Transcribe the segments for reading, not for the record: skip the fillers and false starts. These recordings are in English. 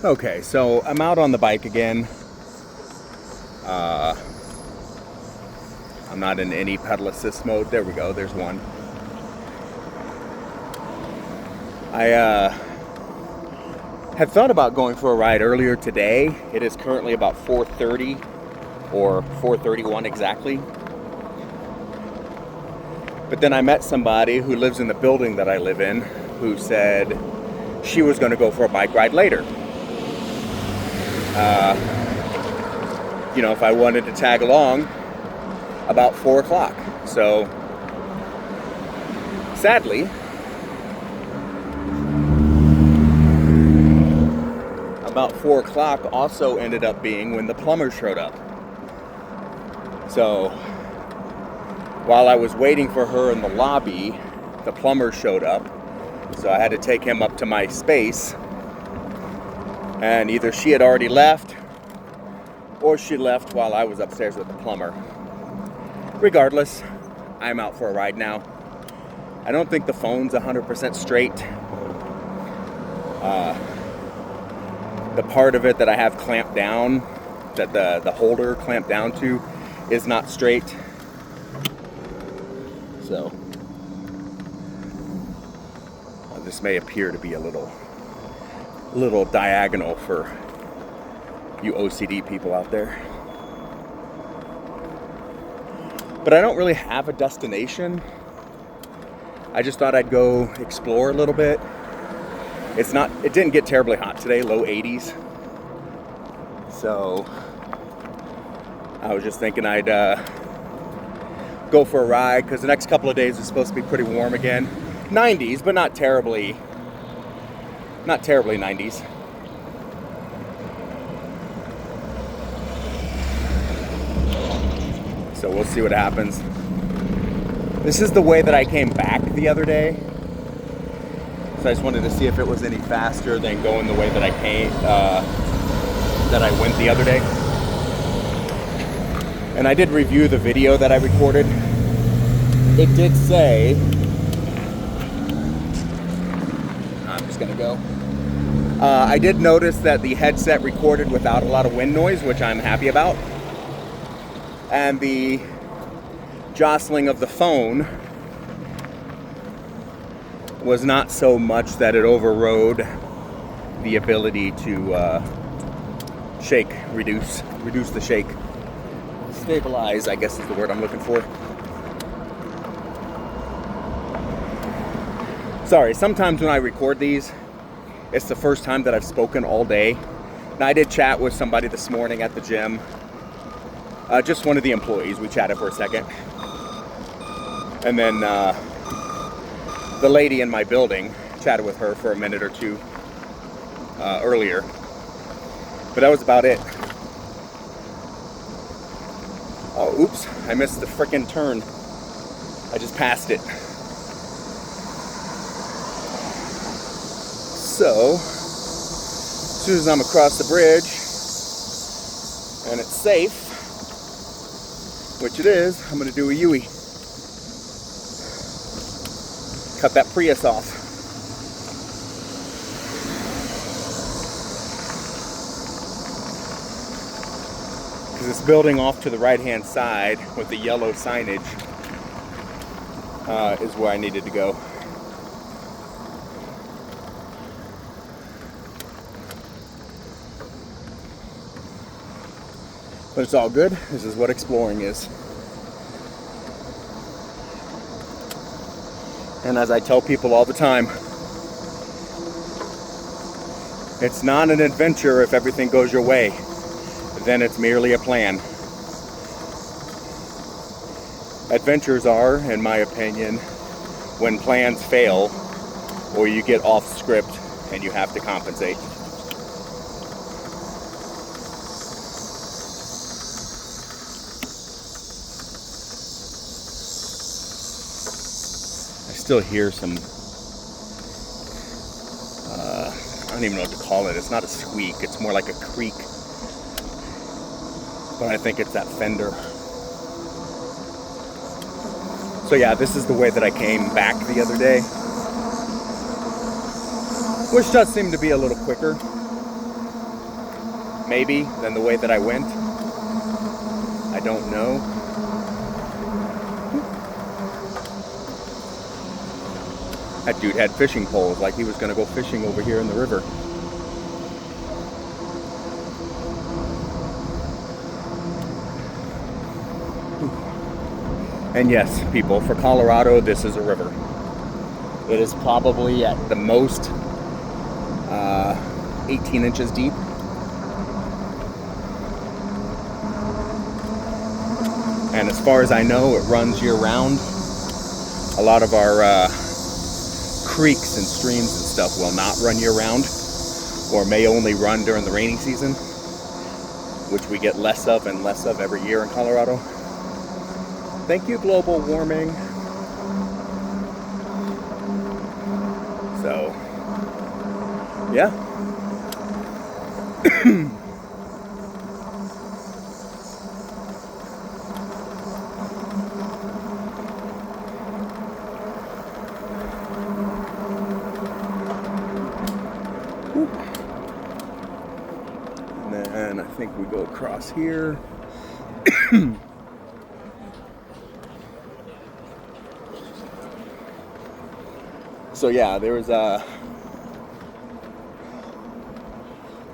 Okay, so I'm out on the bike again. I'm not in any pedal assist mode. There we go, there's one. I had thought about going for a ride earlier today. It is currently about 4:30 or 4:31 exactly. But then I met somebody who lives in the building that I live in who said she was going to go for a bike ride later. If I wanted to tag along about 4 o'clock. So, sadly, about 4 o'clock also ended up being when the plumber showed up. So, while I was waiting for her in the lobby, the plumber showed up. So I had to take him up to my space. And either she had already left, or she left while I was upstairs with the plumber. Regardless, I'm out for a ride now. I don't think the phone's 100% straight. The part of it that I have clamped down, that the holder clamped down to, is not straight. So, this may appear to be a little diagonal for you OCD people out there. But I don't really have a destination. I just thought I'd go explore a little bit. It didn't get terribly hot today, low 80s. So I was just thinking I'd go for a ride, because the next couple of days is supposed to be pretty warm again. 90s, but not terribly 90s. So we'll see what happens. This is the way that I came back the other day. So I just wanted to see if it was any faster than going the way that I went the other day. And I did review the video that I recorded. It did say, I'm just gonna go. I did notice that the headset recorded without a lot of wind noise, which I'm happy about. And the jostling of the phone was not so much that it overrode the ability to reduce the shake. Stabilize, I guess is the word I'm looking for. Sorry, sometimes when I record these, it's the first time that I've spoken all day. Now, I did chat with somebody this morning at the gym. Just one of the employees. We chatted for a second. And then the lady in my building, chatted with her for a minute or two earlier. But that was about it. Oh, oops. I missed the frickin' turn. I just passed it. So, as soon as I'm across the bridge and it's safe, which it is, I'm going to do a U-ey. Cut that Prius off. Because this building off to the right-hand side with the yellow signage is where I needed to go. But it's all good. This is what exploring is. And as I tell people all the time, it's not an adventure if everything goes your way. Then it's merely a plan. Adventures are, in my opinion, when plans fail or you get off script and you have to compensate. Still hear some, I don't even know what to call it. It's not a squeak, it's more like a creak. But I think it's that fender. So yeah, this is the way that I came back the other day. which does seem to be a little quicker. maybe, than the way that I went. I don't know. That dude had fishing poles, like he was gonna go fishing over here in the river. And yes, people, for Colorado, this is a river. It is probably at the most 18 inches deep. And as far as I know, it runs year-round. A lot of our creeks and streams and stuff will not run year-round, or may only run during the rainy season, which we get less of and less of every year in Colorado. Thank you, global warming. So, yeah. And then I think we go across here. So yeah, there was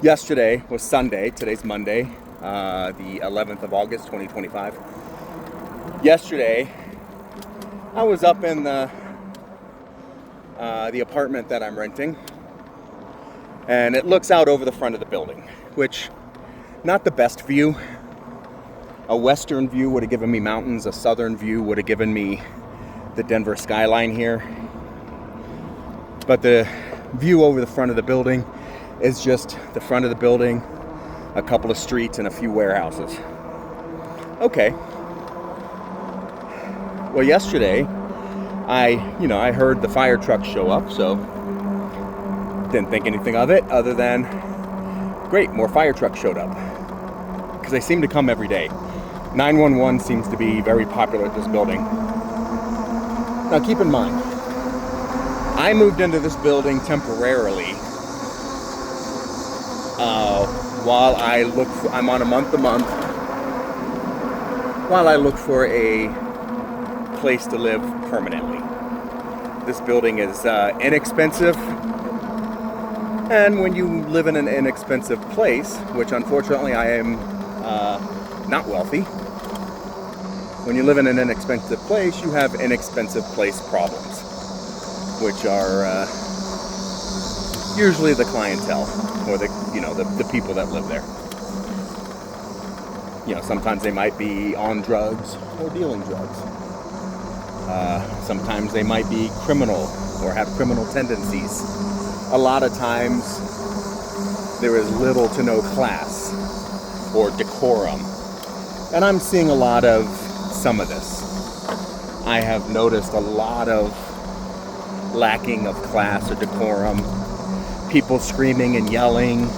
yesterday was Sunday, today's Monday, the 11th of August, 2025. Yesterday, I was up in the apartment that I'm renting, and it looks out over the front of the building, which, not the best view. A western view would have given me mountains, a southern view would have given me the Denver skyline here. But the view over the front of the building is just the front of the building, a couple of streets, and a few warehouses. Okay. Well, yesterday, I heard the fire truck show up, so didn't think anything of it other than, great, more fire trucks showed up. Because they seem to come every day. 911 seems to be very popular at this building. Now, keep in mind, I moved into this building temporarily while I'm on a month-to-month, while I look for a place to live permanently. This building is inexpensive, and when you live in an inexpensive place, which unfortunately I am not wealthy, when you live in an inexpensive place, you have inexpensive place problems, which are usually the clientele, or the people that live there. Sometimes they might be on drugs or dealing drugs. Sometimes they might be criminal or have criminal tendencies. A lot of times there is little to no class or decorum. And I'm seeing a lot of some of this. I have noticed a lot of lacking of class or decorum, people screaming and yelling,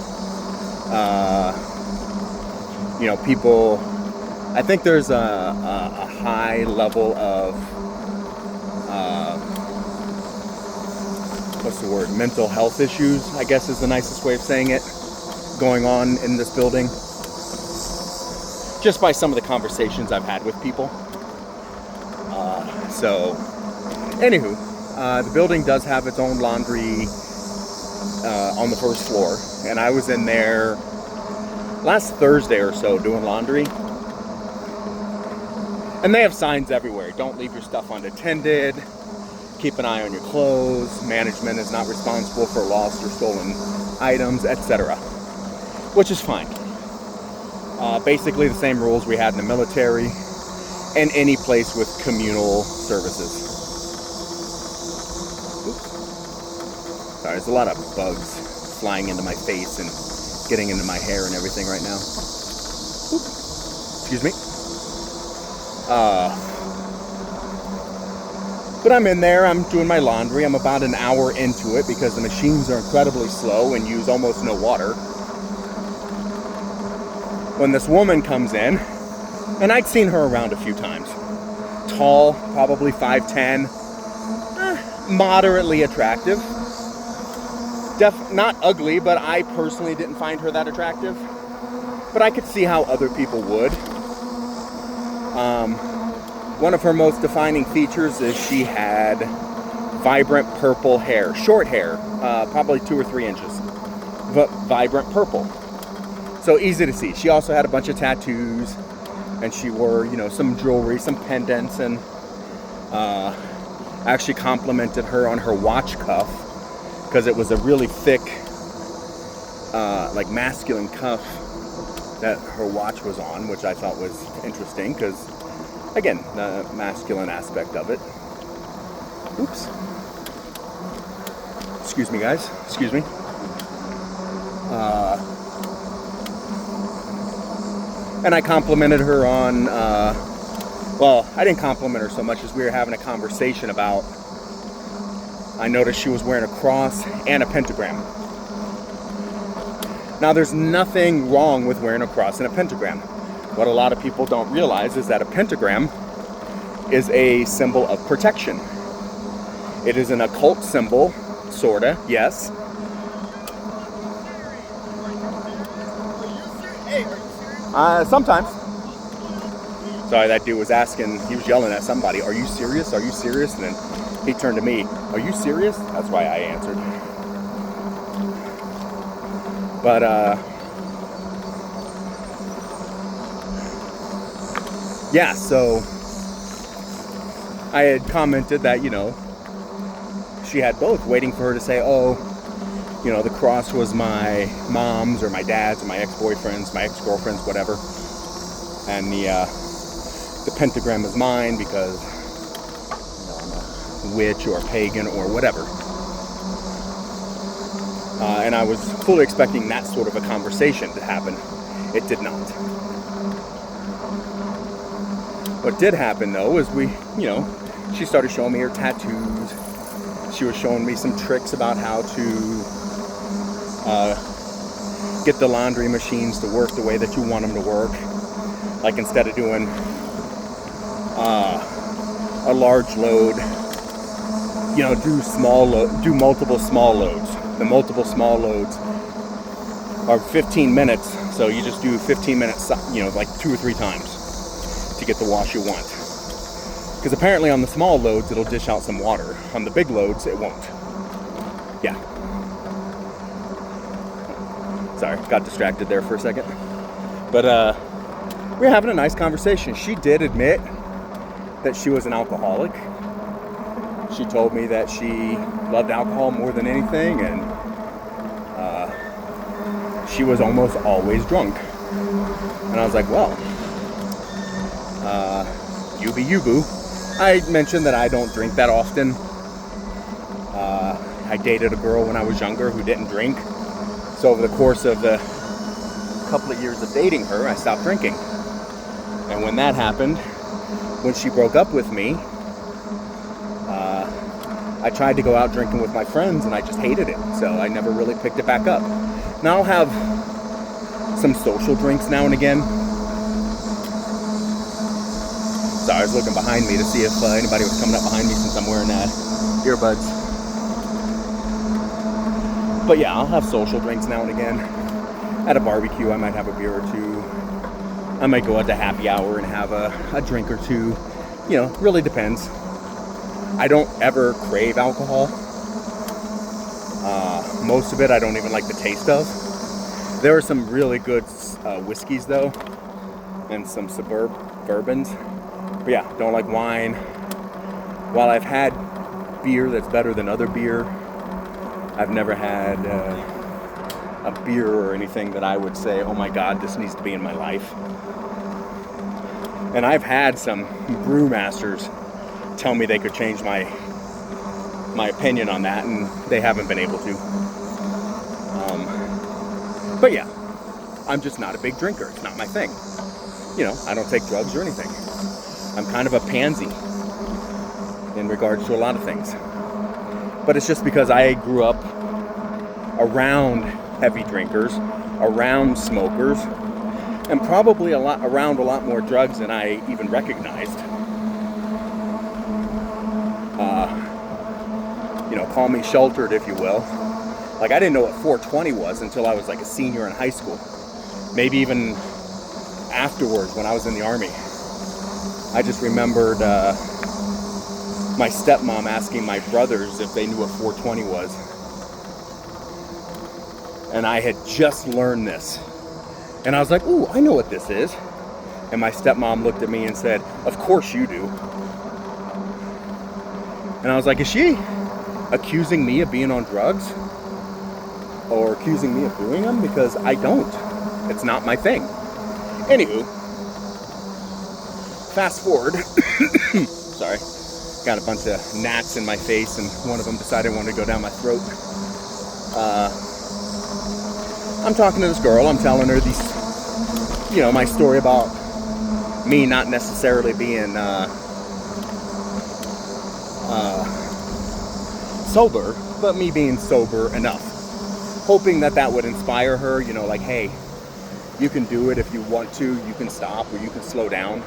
people, I think there's a high level of, mental health issues, I guess is the nicest way of saying it, going on in this building, just by some of the conversations I've had with people. Anywho, the building does have its own laundry on the first floor, and I was in there last Thursday or so doing laundry, and they have signs everywhere: don't leave your stuff unattended, keep an eye on your clothes, management is not responsible for lost or stolen items, etc., which is fine. Basically the same rules we had in the military and any place with communal services. Sorry, there's a lot of bugs flying into my face and getting into my hair and everything right now. Excuse me. But I'm in there, I'm doing my laundry. I'm about an hour into it because the machines are incredibly slow and use almost no water. When this woman comes in, and I'd seen her around a few times. Tall, probably 5'10", moderately attractive. Not ugly, but I personally didn't find her that attractive. but I could see how other people would. One of her most defining features is she had vibrant purple hair, short hair, probably 2 or 3 inches, but vibrant purple. So easy to see. She also had a bunch of tattoos, and she wore, you know, some jewelry, some pendants, and actually complimented her on her watch cuff because it was a really thick, like masculine cuff that her watch was on, which I thought was interesting because, again, the masculine aspect of it. Oops. Excuse me, guys. Excuse me. And I complimented her on, well, I didn't compliment her so much as we were having a conversation about, I noticed she was wearing a cross and a pentagram. Now, there's nothing wrong with wearing a cross and a pentagram. What a lot of people don't realize is that a pentagram is a symbol of protection. It is an occult symbol, sorta, yes. Sometimes. Sorry, that dude was asking, he was yelling at somebody, "Are you serious? Are you serious?" And then he turned to me, "Are you serious?" That's why I answered. But, yeah, so I had commented that, you know, she had both, waiting for her to say, "Oh, you know, the cross was my mom's or my dad's or my ex-boyfriend's, my ex-girlfriend's, whatever. And the pentagram is mine because, you know, I'm a witch or a pagan or whatever." And I was fully expecting that sort of a conversation to happen. It did not. What did happen, though, is she started showing me her tattoos. She was showing me some tricks about how to get the laundry machines to work the way that you want them to work. Like, instead of doing a large load, you know, do multiple small loads. The multiple small loads are 15 minutes, so you just do 15 minutes, you know, like 2 or 3 times to get the wash you want. Because apparently on the small loads, it'll dish out some water. On the big loads, it won't. Yeah. Sorry, got distracted there for a second. But we were having a nice conversation. She did admit that she was an alcoholic. She told me that she loved alcohol more than anything, and she was almost always drunk. And I was like, well, you be you, boo. I mentioned that I don't drink that often. I dated a girl when I was younger who didn't drink. So over the course of the couple of years of dating her, I stopped drinking. And when that happened, when she broke up with me, I tried to go out drinking with my friends, and I just hated it. So I never really picked it back up. Now I'll have some social drinks now and again. Sorry, I was looking behind me to see if anybody was coming up behind me since I'm wearing earbuds. But yeah, I'll have social drinks now and again. At a barbecue, I might have a beer or two. I might go out to happy hour and have a drink or two. You know, really depends. I don't ever crave alcohol. Most of it I don't even like the taste of. There are some really good whiskeys though, and some bourbons. But yeah, don't like wine. While I've had beer that's better than other beer, I've never had a beer or anything that I would say, oh my God, this needs to be in my life. And I've had some brewmasters tell me they could change my opinion on that, and they haven't been able to. But yeah, I'm just not a big drinker. It's not my thing. You know, I don't take drugs or anything. I'm kind of a pansy in regards to a lot of things. But it's just because I grew up around heavy drinkers, around smokers, and probably around a lot more drugs than I even recognized. You know, call me sheltered, if you will. Like, I didn't know what 420 was until I was like a senior in high school. maybe even afterwards when I was in the Army. I just remembered my stepmom asking my brothers if they knew what 420 was. And I had just learned this. And I was like, ooh, I know what this is. And my stepmom looked at me and said, of course you do. And I was like, is she accusing me of being on drugs? Or accusing me of doing them? Because I don't. It's not my thing. Anywho, fast forward. Sorry. Got a bunch of gnats in my face, and one of them decided it wanted to go down my throat. I'm talking to this girl. I'm telling her these, my story about me not necessarily being sober, but me being sober enough. Hoping that would inspire her, like, hey, you can do it if you want to. You can stop or you can slow down.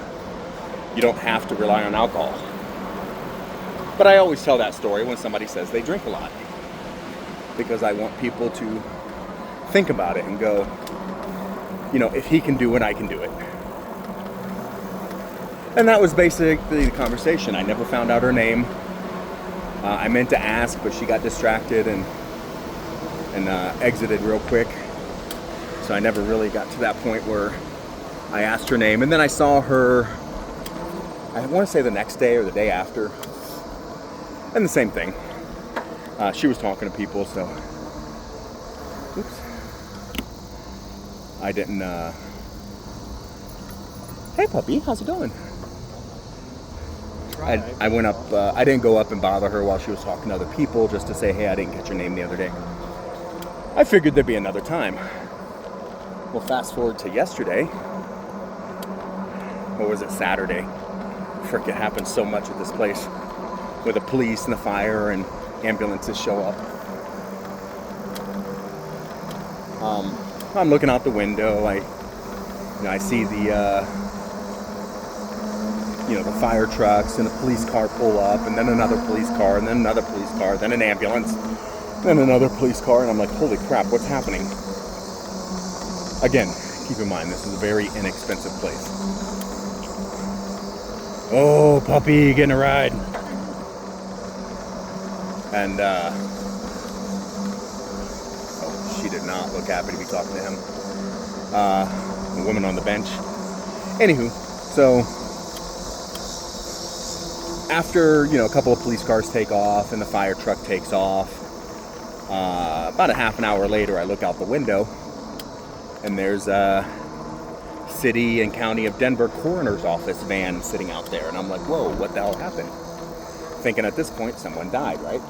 You don't have to rely on alcohol. But I always tell that story when somebody says they drink a lot. Because I want people to think about it and go, if he can do it, I can do it. And that was basically the conversation. I never found out her name. I meant to ask, but she got distracted and exited real quick. So I never really got to that point where I asked her name. And then I saw her, I want to say the next day or the day after. And the same thing. She was talking to people, so oops. I didn't hey puppy, how's it going? I went up, I didn't go up and bother her while she was talking to other people just to say, hey, I didn't catch your name the other day. I figured there'd be another time. Well, fast forward to yesterday. What was it, Saturday? Frick, it happens so much at this place. Where the police and the fire and ambulances show up. I'm looking out the window. I see the the fire trucks and a police car pull up, and then another police car, and then another police car, then an ambulance, then another police car, and I'm like, holy crap, what's happening? Again, keep in mind, this is a very inexpensive place. Oh, puppy, getting a ride. And, she did not look happy to be talking to him. The woman on the bench. Anywho, so after, a couple of police cars take off and the fire truck takes off, about a half an hour later, I look out the window and there's a city and county of Denver coroner's office van sitting out there. And I'm like, whoa, what the hell happened? Thinking at this point, someone died, right?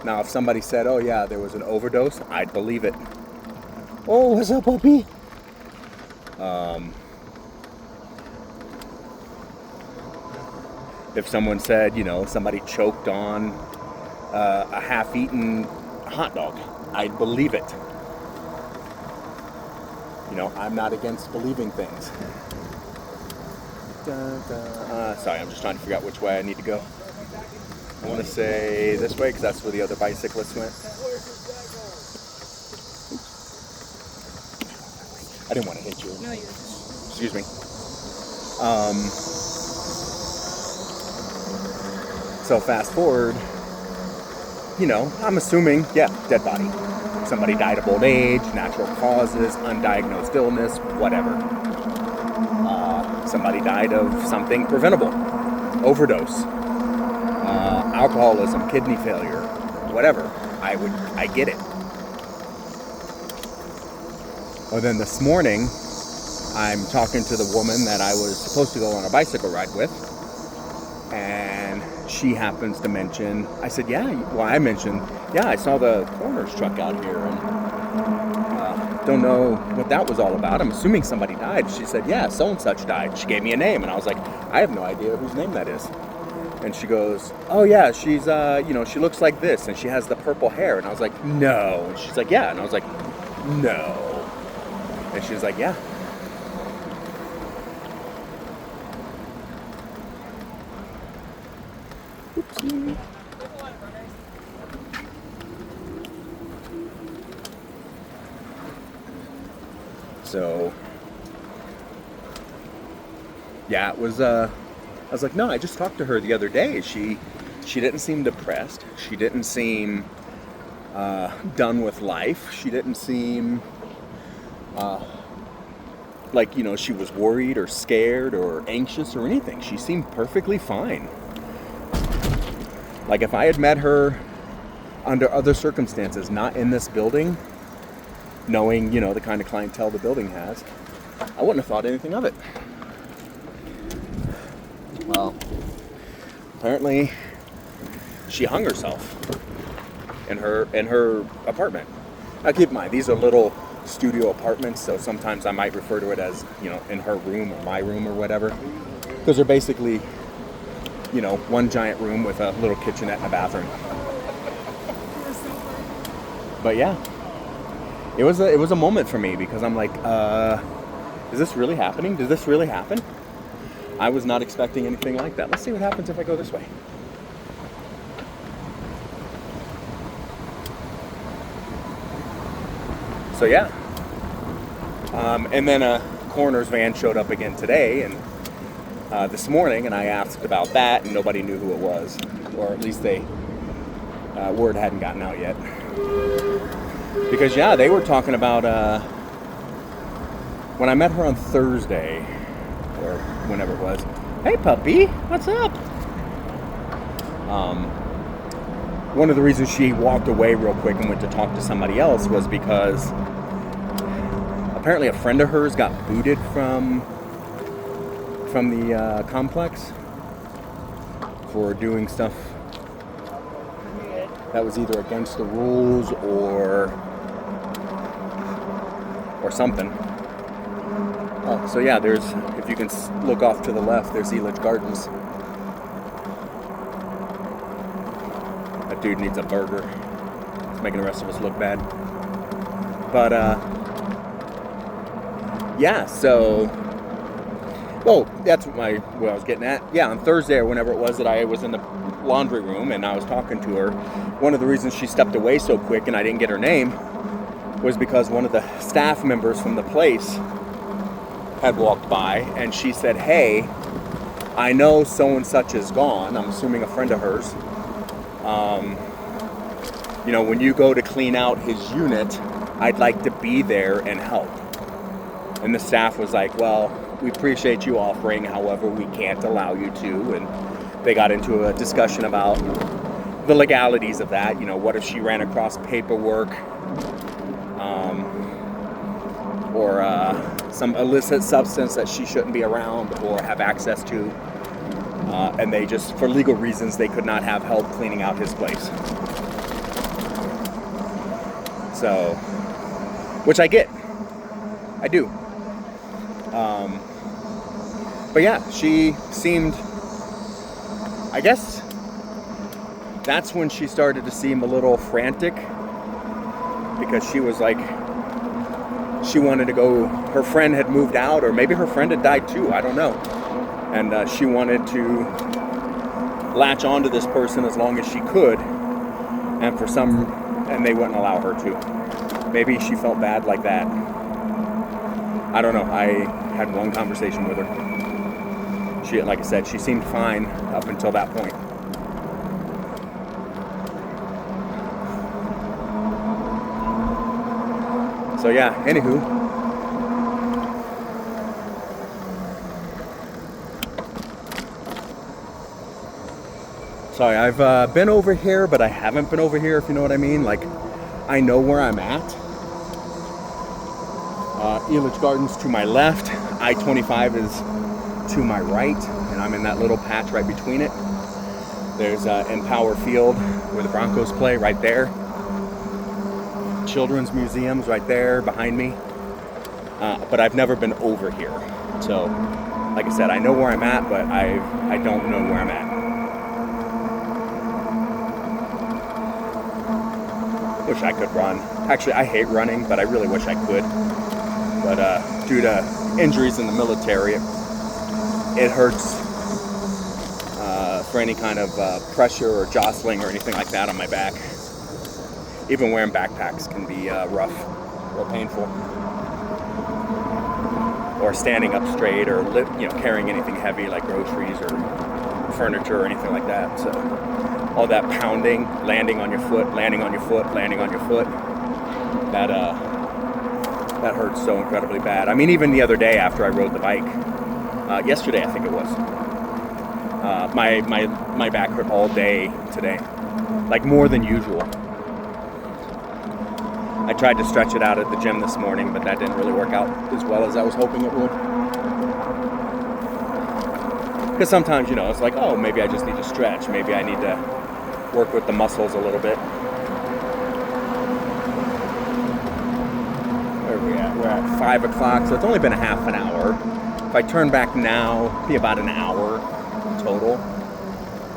Now if somebody said, oh yeah, there was an overdose, I'd believe it. Oh, what's up, puppy? If someone said, somebody choked on a half-eaten hot dog, I'd believe it. I'm not against believing things. Sorry, I'm just trying to figure out which way I need to go. I want to say this way because that's where the other bicyclists went. I didn't want to hit you. No, you're. Excuse me. So fast forward, I'm assuming, dead body. Somebody died of old age, natural causes, undiagnosed illness, whatever. Somebody died of something preventable, overdose, alcoholism, kidney failure, whatever. I get it. Well, then this morning, I'm talking to the woman that I was supposed to go on a bicycle ride with, and she happens to mention, I said, I mentioned, I saw the coroner's truck out here, and don't know what that was all about. I'm assuming somebody died. She said, so-and-such died. She gave me a name, and I was like, I have no idea whose name that is. And she goes, oh yeah, she's, she looks like this, and she has the purple hair. And I was like, no. And she's like, yeah. And I was like, no. And she was like, yeah. Oopsie. So, yeah, it was, I was like, no, I just talked to her the other day. She didn't seem depressed. She didn't seem done with life. She didn't seem like, you know, she was worried or scared or anxious or anything. She seemed perfectly fine. Like, if I had met her under other circumstances, not in this building, knowing, you know, the kind of clientele the building has, I wouldn't have thought anything of it. Well, apparently she hung herself in her apartment. Now keep in mind, these are little studio apartments, so sometimes I might refer to it as, you know, in her room or my room or whatever, because they're basically, you know, one giant room with a little kitchenette and a bathroom. But yeah, it was a moment for me, because I'm like, is this really happening? Does this really happen? I was not expecting anything like that. Let's see what happens if I go this way. So yeah, and then a coroner's van showed up again today and this morning, and I asked about that, and nobody knew who it was, or at least word hadn't gotten out yet. Because yeah, they were talking about when I met her on Thursday, or whenever it was. Hey puppy, what's up? One of the reasons she walked away real quick and went to talk to somebody else was because apparently a friend of hers got booted from the complex for doing stuff that was either against the rules or something. Oh, so yeah, there's, if you can look off to the left, there's Elitch Gardens. That dude needs a burger. It's making the rest of us look bad. But yeah, so, well, that's what I was getting at. Yeah, on Thursday or whenever it was that I was in the laundry room and I was talking to her, one of the reasons she stepped away so quick and I didn't get her name was because one of the staff members from the place had walked by, and she said, hey, I know so-and-such is gone. I'm assuming a friend of hers. You know, when you go to clean out his unit, I'd like to be there and help. And the staff was like, well, we appreciate you offering, however, we can't allow you to. And they got into a discussion about the legalities of that. You know, what if she ran across paperwork or some illicit substance that she shouldn't be around or have access to. And they just, for legal reasons, they could not have help cleaning out his place. So, which I get. I do. But yeah, she seemed, I guess that's when she started to seem a little frantic, because she was like, she wanted to go, her friend had moved out, or maybe her friend had died too, I don't know. And she wanted to latch onto this person as long as she could, and they wouldn't allow her to. Maybe she felt bad like that. I don't know. I had one conversation with her. She, like I said, she seemed fine up until that point. So yeah, anywho. Sorry, I've been over here, but I haven't been over here, if you know what I mean. Like, I know where I'm at. Elitch Gardens to my left. I-25 is to my right, and I'm in that little patch right between it. There's Empower Field, where the Broncos play, right there. Children's museums right there behind me. But I've never been over here. So, like I said, I know where I'm at, but I don't know where I'm at. Wish I could run. Actually, I hate running, but I really wish I could. But due to injuries in the military, it hurts for any kind of pressure or jostling or anything like that on my back. Even wearing backpacks can be rough or painful. or standing up straight, or carrying anything heavy like groceries or furniture or anything like that. So all that pounding, landing on your foot, landing on your foot, landing on your foot, that hurts so incredibly bad. I mean, even the other day after I rode the bike, yesterday I think it was, my back hurt all day today, like more than usual. I tried to stretch it out at the gym this morning, but that didn't really work out as well as I was hoping it would. Because sometimes, it's like, oh, maybe I just need to stretch. Maybe I need to work with the muscles a little bit. Where are we at? We're at 5 o'clock, so it's only been a half an hour. If I turn back now, it'll be about an hour total,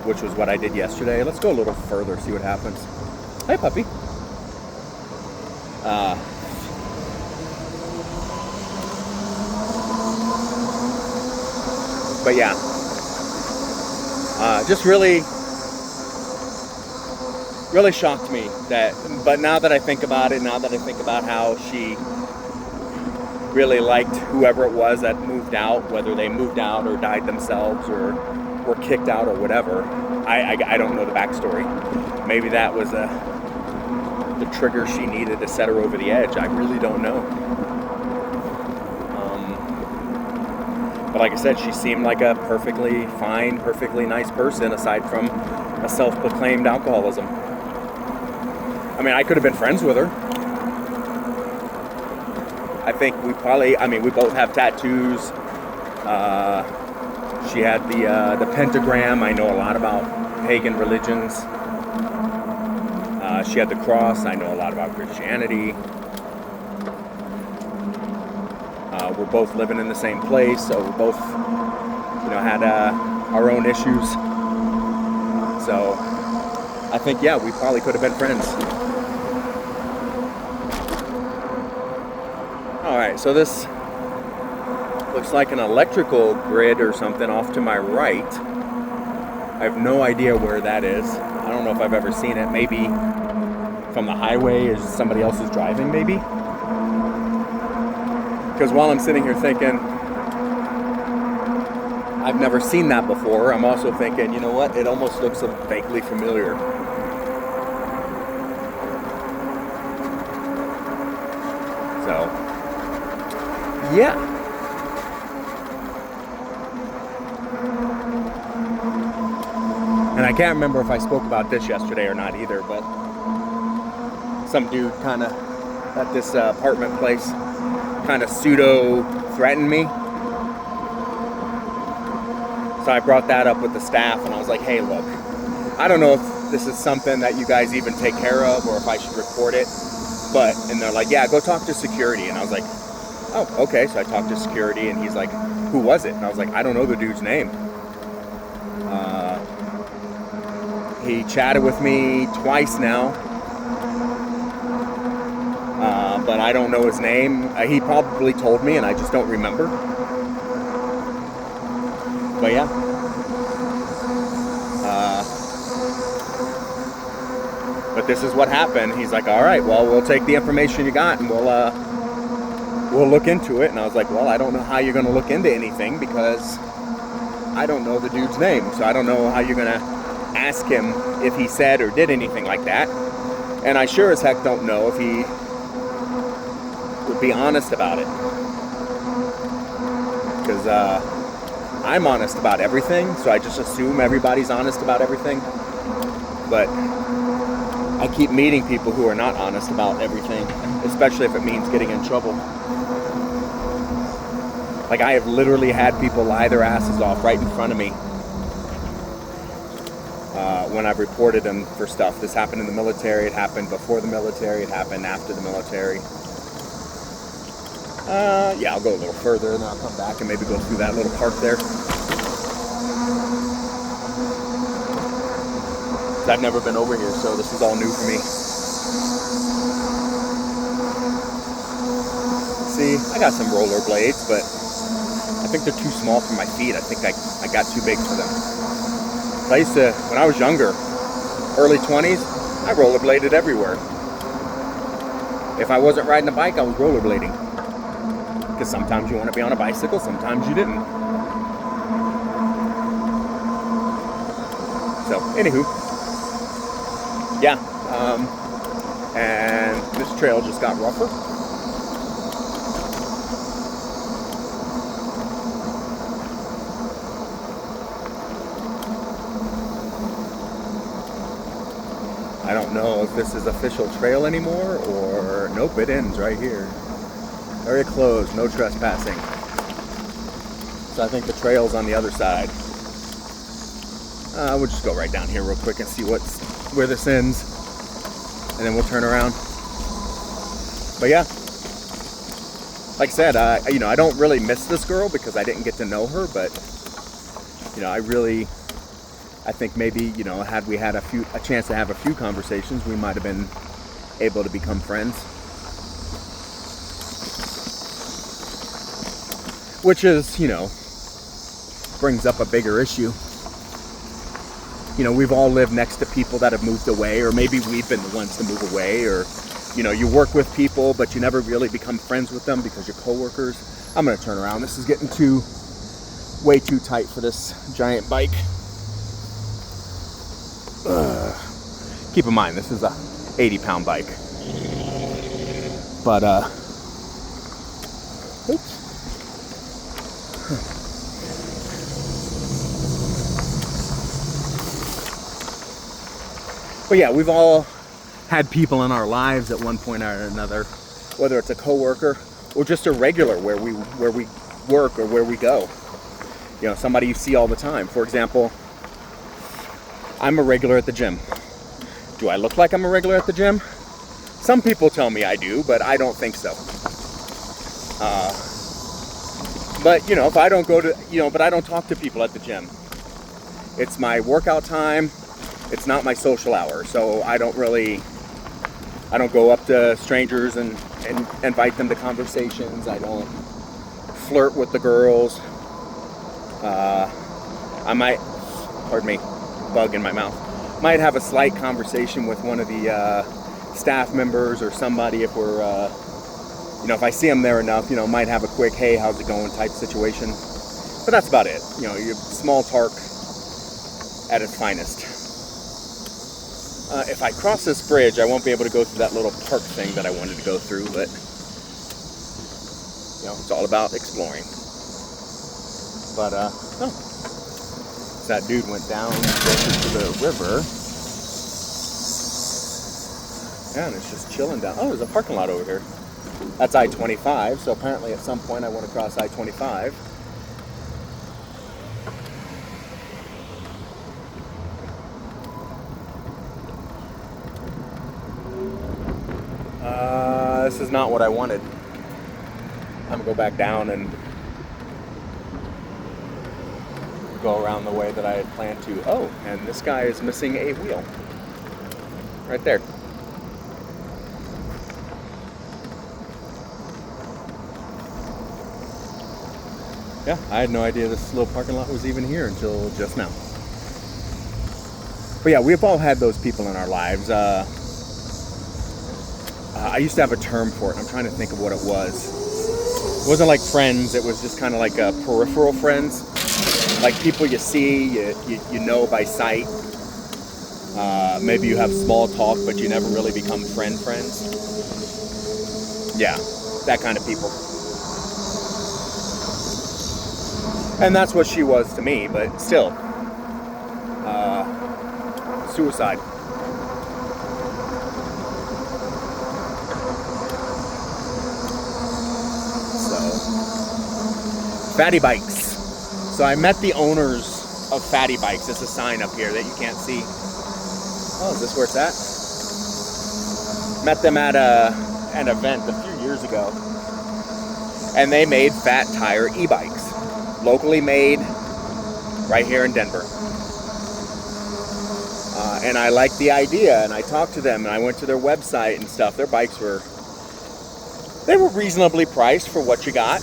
which was what I did yesterday. Let's go a little further, see what happens. Hey, puppy. But yeah, just really shocked me but now that I think about it, now that I think about how she really liked whoever it was that moved out, whether they moved out or died themselves or were kicked out or whatever, I don't know the backstory. Maybe that was the trigger she needed to set her over the edge. I really don't know. But like I said, she seemed like a perfectly fine, perfectly nice person, aside from a self-proclaimed alcoholism. I mean, I could have been friends with her. I think we both have tattoos. She had the pentagram. I know a lot about pagan religions. She had the cross. I know a lot about Christianity. We're both living in the same place, so we both, had our own issues. So I think, yeah, we probably could have been friends. All right, so this looks like an electrical grid or something off to my right. I have no idea where that is. I don't know if I've ever seen it. Maybe from the highway, is somebody else is driving, maybe? Because while I'm sitting here thinking, I've never seen that before, I'm also thinking, you know what? It almost looks vaguely familiar. So, yeah. And I can't remember if I spoke about this yesterday or not either, but some dude kind of at this apartment place kind of pseudo-threatened me. So I brought that up with the staff, and I was like, hey, look, I don't know if this is something that you guys even take care of or if I should report it, and they're like, yeah, go talk to security. And I was like, oh, okay. So I talked to security, and he's like, who was it? And I was like, I don't know the dude's name. He chatted with me twice now. But I don't know his name. He probably told me, and I just don't remember. But yeah. But this is what happened. He's like, all right, well, we'll take the information you got, and we'll look into it. And I was like, well, I don't know how you're going to look into anything because I don't know the dude's name. So I don't know how you're going to ask him if he said or did anything like that. And I sure as heck don't know if he would be honest about it, because I'm honest about everything, so I just assume everybody's honest about everything. But I keep meeting people who are not honest about everything, especially if it means getting in trouble. Like, I have literally had people lie their asses off right in front of me when I've reported them for stuff. This happened in the military, it happened before the military, it happened after the military. Yeah, I'll go a little further and then I'll come back and maybe go through that little park there. I've never been over here, so this is all new for me. See, I got some rollerblades, but I think they're too small for my feet. I think I got too big for them. I used to, when I was younger, early 20s, I rollerbladed everywhere. If I wasn't riding a bike, I was rollerblading. Because sometimes you want to be on a bicycle, sometimes you didn't. So, anywho, yeah, and this trail just got rougher. I don't know if this is official trail anymore, or nope, it ends right here. Very closed, no trespassing. So I think the trail's on the other side. We'll just go right down here real quick and see where this ends, and then we'll turn around. But yeah, like I said, I don't really miss this girl because I didn't get to know her, but I think maybe, had we had a chance to have a few conversations, we might have been able to become friends. Which is, brings up a bigger issue. We've all lived next to people that have moved away, or maybe we've been the ones to move away, or, you work with people, but you never really become friends with them because you're coworkers. I'm going to turn around. This is getting way too tight for this giant bike. Keep in mind, this is a 80-pound bike. But, oops. But yeah, we've all had people in our lives at one point or another, whether it's a coworker or just a regular where we work or where we go. Somebody you see all the time. For example, I'm a regular at the gym. Do I look like I'm a regular at the gym? Some people tell me I do, but I don't think so. But if I don't go to, but I don't talk to people at the gym. It's my workout time. It's not my social hour, so I don't go up to strangers and invite them to conversations. I don't flirt with the girls. I might, pardon me, bug in my mouth, might have a slight conversation with one of the staff members or somebody if we're, if I see them there enough, might have a quick, hey, how's it going type situation. But that's about it. You're small talk at its finest. If I cross this bridge, I won't be able to go through that little park thing that I wanted to go through, but, it's all about exploring. But, oh. So that dude went down to the river. Yeah, and it's just chilling down. Oh, there's a parking lot over here. That's I-25, so apparently at some point I want to cross I-25. This is not what I wanted. I'm gonna go back down and go around the way that I had planned to. Oh, and this guy is missing a wheel. Right there. Yeah, I had no idea this little parking lot was even here until just now. But yeah, we've all had those people in our lives. I used to have a term for it. I'm trying to think of what it was. It wasn't like friends. It was just kind of like peripheral friends. Like people you see, you know by sight. Maybe you have small talk, but you never really become friends. Yeah, that kind of people. And that's what she was to me, but still. Suicide. Fatty Bikes. So I met the owners of Fatty Bikes. There's a sign up here that you can't see. Oh, is this where it's at? Met them at an event a few years ago. And they made fat tire e-bikes. Locally made, right here in Denver. And I liked the idea, and I talked to them, and I went to their website and stuff. Their bikes were reasonably priced for what you got.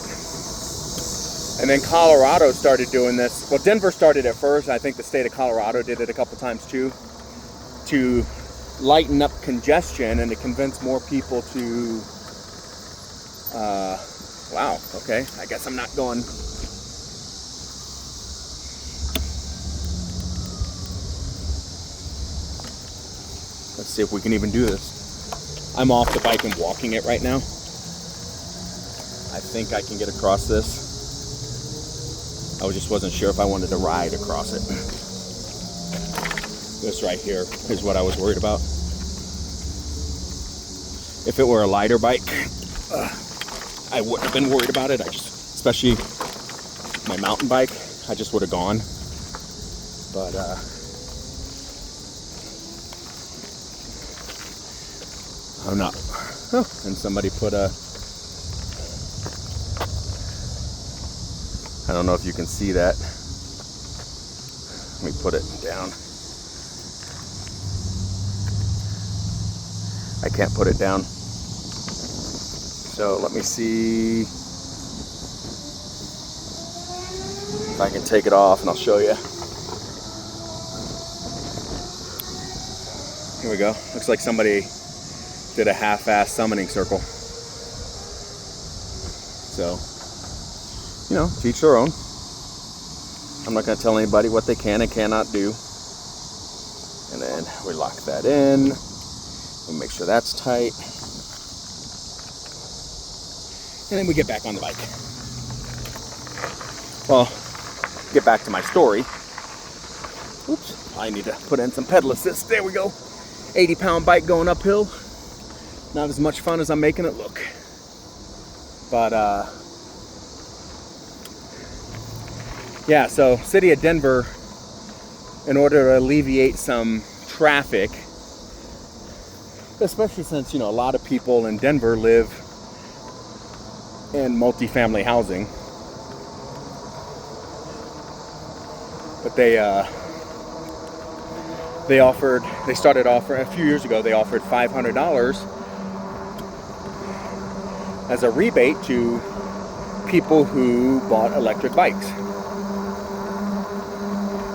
And then Colorado started doing this. Well, Denver started it first. I think the state of Colorado did it a couple times too, to lighten up congestion and to convince more people to Wow, okay. I guess I'm not going. Let's see if we can even do this. I'm off the bike and walking it right now. I think I can get across this. I just wasn't sure if I wanted to ride across it. This right here is what I was worried about. If it were a lighter bike, I wouldn't have been worried about it. Especially my mountain bike, I just would have gone. But I'm not. Oh, and somebody put a. I don't know if you can see that. Let me put it down. I can't put it down. So let me see if I can take it off and I'll show you. Here we go. Looks like somebody did a half-ass summoning circle. So, you know, to each their own. I'm not going to tell anybody what they can and cannot do. And then we lock that in. We make sure that's tight. And then we get back on the bike. Well, get back to my story. Oops, I need to put in some pedal assist. There we go. 80-pound bike going uphill. Not as much fun as I'm making it look. But, yeah, so City of Denver, in order to alleviate some traffic, especially since, you know, a lot of people in Denver live in multifamily housing. But they started offering, a few years ago, they offered $500 as a rebate to people who bought electric bikes.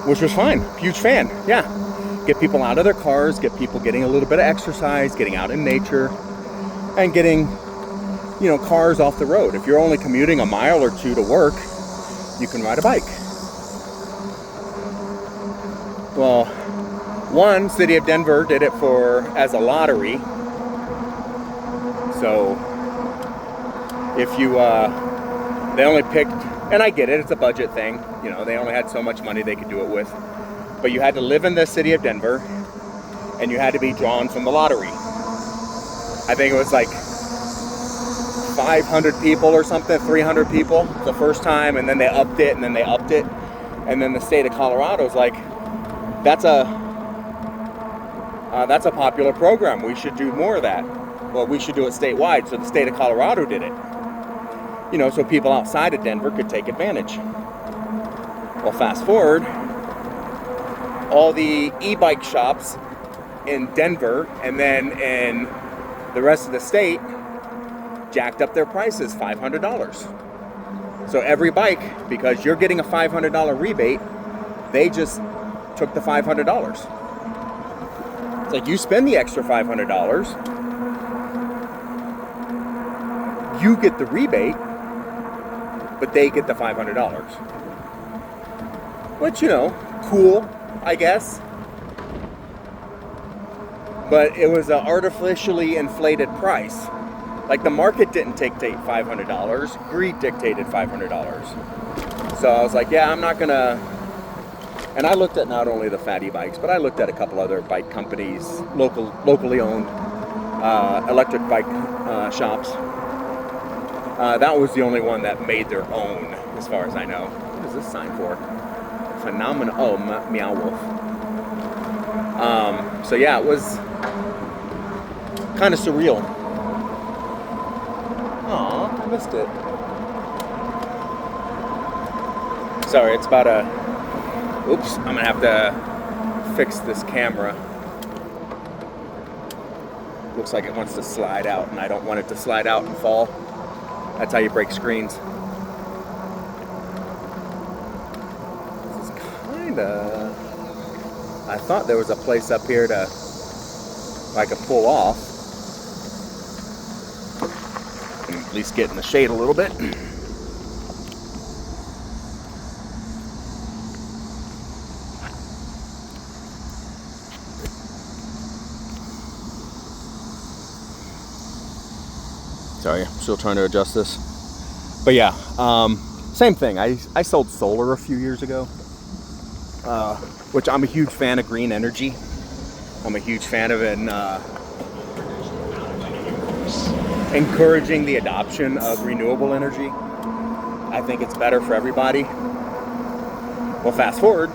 Which was fine. Huge fan. Yeah. Get people out of their cars, get people getting a little bit of exercise, getting out in nature, and getting, you know, cars off the road. If you're only commuting a mile or two to work, you can ride a bike. Well, one, City of Denver did it as a lottery. So if you, they only picked, and I get it, it's a budget thing. You know, they only had so much money they could do it with. But you had to live in the city of Denver, and you had to be drawn from the lottery. I think it was like 500 people or something, 300 people the first time, and then they upped it, and then they upped it. And then the state of Colorado is like, that's a popular program. We should do more of that. Well, we should do it statewide. So the state of Colorado did it. You know, so people outside of Denver could take advantage. Well, fast forward, all the e-bike shops in Denver and then in the rest of the state jacked up their prices $500. So every bike, because you're getting a $500 rebate, they just took the $500. It's like you spend the extra $500, you get the rebate, but they get the $500. Which, you know, cool, I guess. But it was an artificially inflated price. Like the market didn't dictate $500. Greed dictated $500. So I was like, yeah, I'm not gonna. And I looked at not only the fat e-bikes, but I looked at a couple other bike companies, locally owned electric bike shops. That was the only one that made their own, as far as I know. What is this sign for? Phenomenal. Oh, Meow Wolf. So yeah, it was kind of surreal. Aw, I missed it. Sorry, it's about a... Oops, I'm gonna have to fix this camera. Looks like it wants to slide out, and I don't want it to slide out and fall. That's how you break screens. This is kinda... I thought there was a place up here to... I could pull off. At least get in the shade a little bit. Sorry, I'm still trying to adjust this. But yeah, same thing. I sold solar a few years ago, which I'm a huge fan of green energy. I'm a huge fan of it, encouraging the adoption of renewable energy. I think it's better for everybody. Well, fast forward,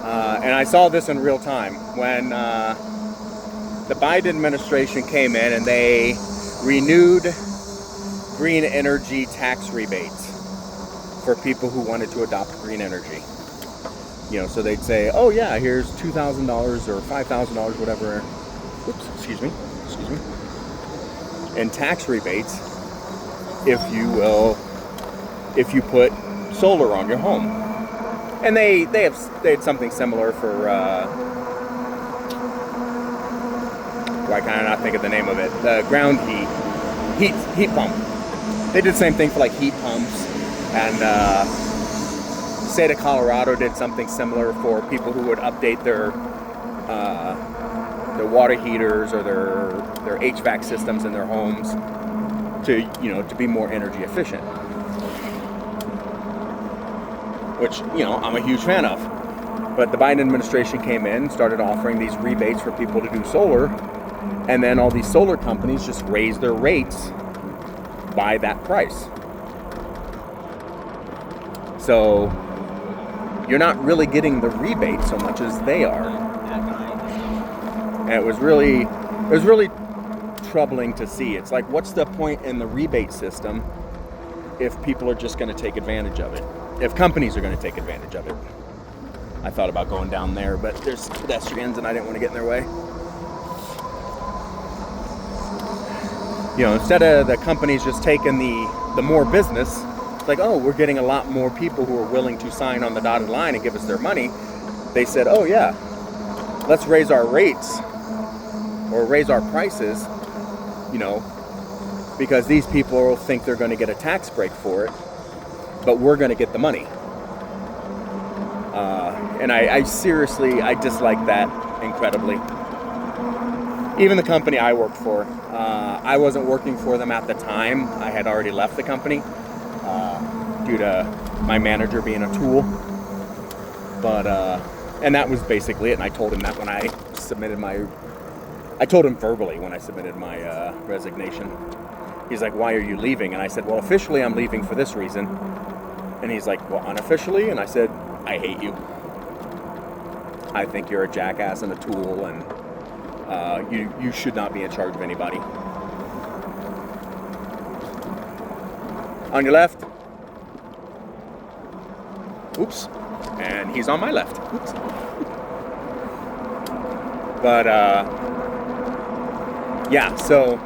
and I saw this in real time when the Biden administration came in and they renewed green energy tax rebates for people who wanted to adopt green energy. You know, so they'd say, oh yeah, here's $2,000 or $5,000, whatever. Oops, excuse me. And tax rebates if you put solar on your home. And they had something similar for why can I not think of the name of it? The ground heat pump. They did the same thing for like heat pumps, and the state of Colorado did something similar for people who would update their water heaters or their HVAC systems in their homes to be more energy efficient. Which, I'm a huge fan of. But the Biden administration came in, started offering these rebates for people to do solar, and then all these solar companies just raised their rates by that price. So you're not really getting the rebate so much as they are. And it was really troubling to see. It's like, what's the point in the rebate system if people are just going to take advantage of it? If companies are going to take advantage of it. I thought about going down there, but there's pedestrians and I didn't want to get in their way. Instead of the companies just taking the more business, it's like, oh, we're getting a lot more people who are willing to sign on the dotted line and give us their money. They said, oh yeah, let's raise our rates or raise our prices, because these people think they're going to get a tax break for it, but we're going to get the money. And I seriously dislike that incredibly. Even the company I worked for, I wasn't working for them at the time. I had already left the company due to my manager being a tool. But, and that was basically it. And I told him that when I told him verbally when I submitted my resignation. He's like, why are you leaving? And I said, well, officially I'm leaving for this reason. And he's like, well, unofficially? And I said, I hate you. I think you're a jackass and a tool, and you should not be in charge of anybody. On your left. Oops. And he's on my left. Oops. But, yeah, so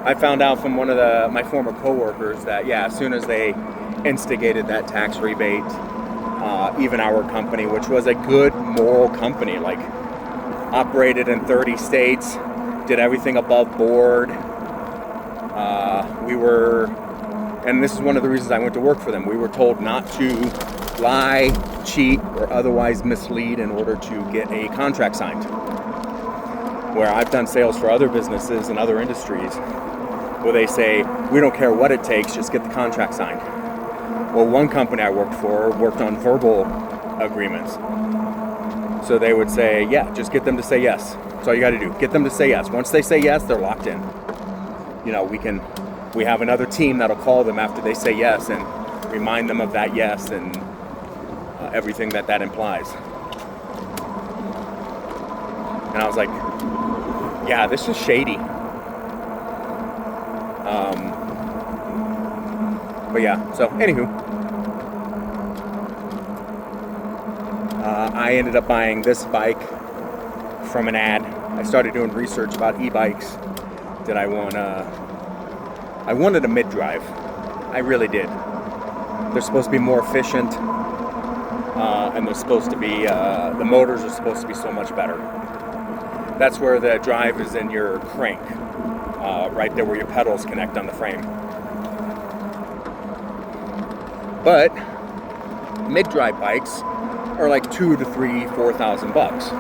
I found out from one of my former coworkers that, yeah, as soon as they instigated that tax rebate, even our company, which was a good moral company, like operated in 30 states, did everything above board. And this is one of the reasons I went to work for them. We were told not to lie, cheat, or otherwise mislead in order to get a contract signed. Where I've done sales for other businesses and other industries, where they say, we don't care what it takes, just get the contract signed. Well, one company I worked for worked on verbal agreements. So they would say, yeah, just get them to say yes. That's all you got to do. Get them to say yes. Once they say yes, they're locked in. We have another team that'll call them after they say yes and remind them of that yes and everything that implies. And I was like, yeah, this is shady. But yeah, so anywho, I ended up buying this bike from an ad. I started doing research about e-bikes. I wanted a mid-drive. I really did. They're supposed to be more efficient, and they're supposed to be, the motors are supposed to be so much better. That's where the drive is in your crank, right there where your pedals connect on the frame. But mid-drive bikes are like $2,000 to $4,000.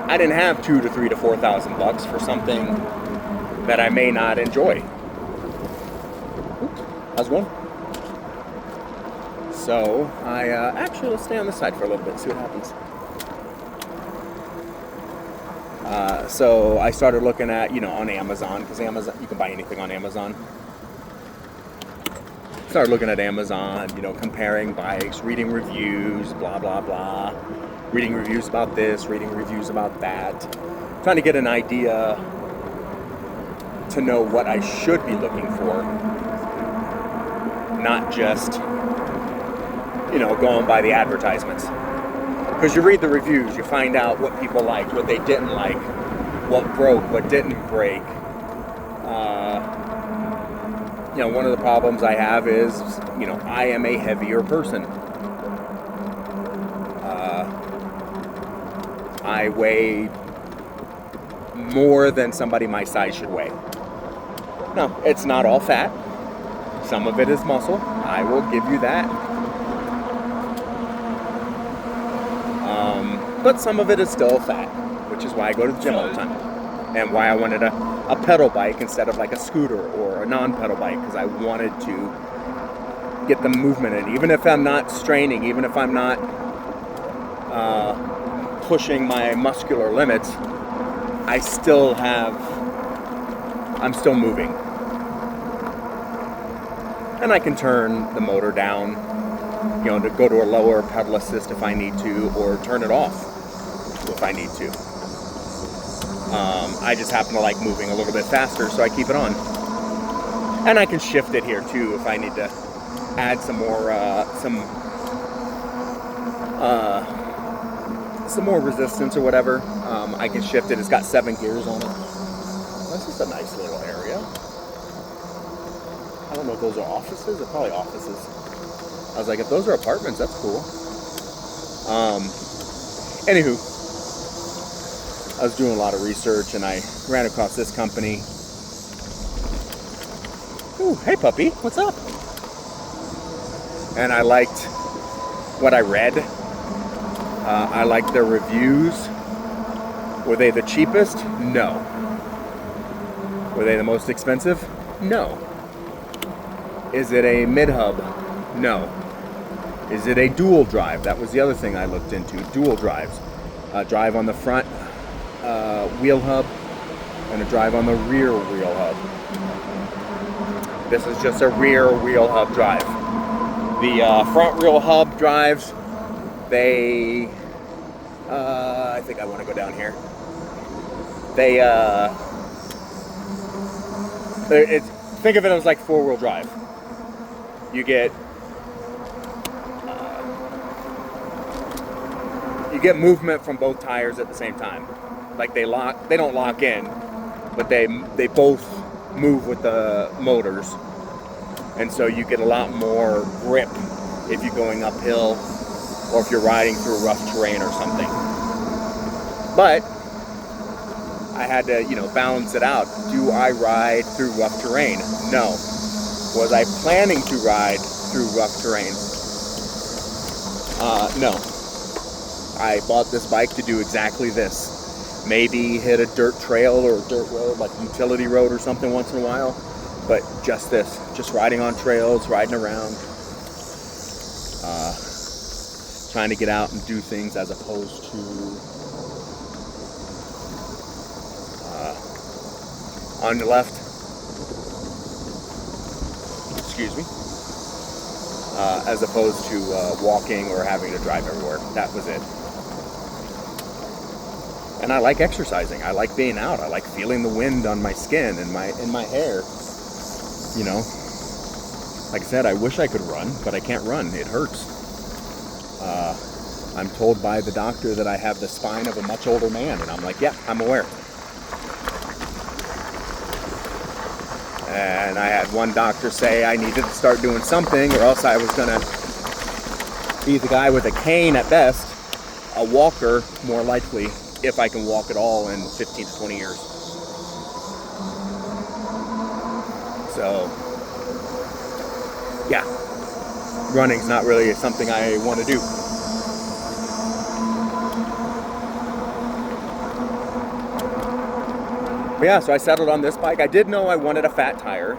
I didn't have $2,000 to $4,000 for something that I may not enjoy. Oops, how's it going? So actually, let's stay on this side for a little bit, see what happens. So I started looking at, on Amazon, because Amazon, you can buy anything on Amazon. Started looking at Amazon, comparing bikes, reading reviews, blah, blah, blah. Reading reviews about this, reading reviews about that. Trying to get an idea to know what I should be looking for. Not just, going by the advertisements. Because you read the reviews, you find out what people liked, what they didn't like, what broke, what didn't break. One of the problems I have is, I am a heavier person. I weigh more than somebody my size should weigh. No, it's not all fat. Some of it is muscle. I will give you that. But some of it is still fat, which is why I go to the gym all the time. And why I wanted a pedal bike instead of like a scooter or a non-pedal bike, because I wanted to get the movement in. Even if I'm not straining, even if I'm not pushing my muscular limits, I'm still moving. And I can turn the motor down, to go to a lower pedal assist if I need to, or turn it off if I need to. I just happen to like moving a little bit faster, so I keep it on. And I can shift it here too if I need to add some more resistance or whatever. I can shift it. It's got 7 gears on it. This is a nice little area. I don't know if those are offices. They're probably offices. I was like, if those are apartments, that's cool. Anywho, I was doing a lot of research and I ran across this company. Ooh, hey puppy, what's up? And I liked what I read. I liked their reviews. Were they the cheapest? No. Were they the most expensive? No. Is it a mid-hub? No. Is it a dual drive? That was the other thing I looked into. Dual drives. A drive on the front wheel hub and a drive on the rear wheel hub. This is just a rear wheel hub drive. The front wheel hub drives, they, I think I want to go down here. They, think of it as like 4-wheel drive. You get movement from both tires at the same time. Like they don't lock in, but they both move with the motors. And so you get a lot more grip if you're going uphill or if you're riding through rough terrain or something. But I had to, balance it out. Do I ride through rough terrain? No. Was I planning to ride through rough terrain? No. I bought this bike to do exactly this. Maybe hit a dirt trail or a dirt road, like utility road or something once in a while. But just this. Just riding on trails, riding around. Trying to get out and do things as opposed to on the left. Excuse me. As opposed to walking or having to drive everywhere. That was it. And I like exercising. I like being out. I like feeling the wind on my skin and my hair. Like I said, I wish I could run, but I can't run. It hurts. I'm told by the doctor that I have the spine of a much older man, and I'm like, yeah, I'm aware. And I had one doctor say I needed to start doing something, or else I was gonna be the guy with a cane at best, a walker more likely, if I can walk at all in 15 to 20 years. So, yeah, running's not really something I want to do. But yeah, so I settled on this bike. I did know I wanted a fat tire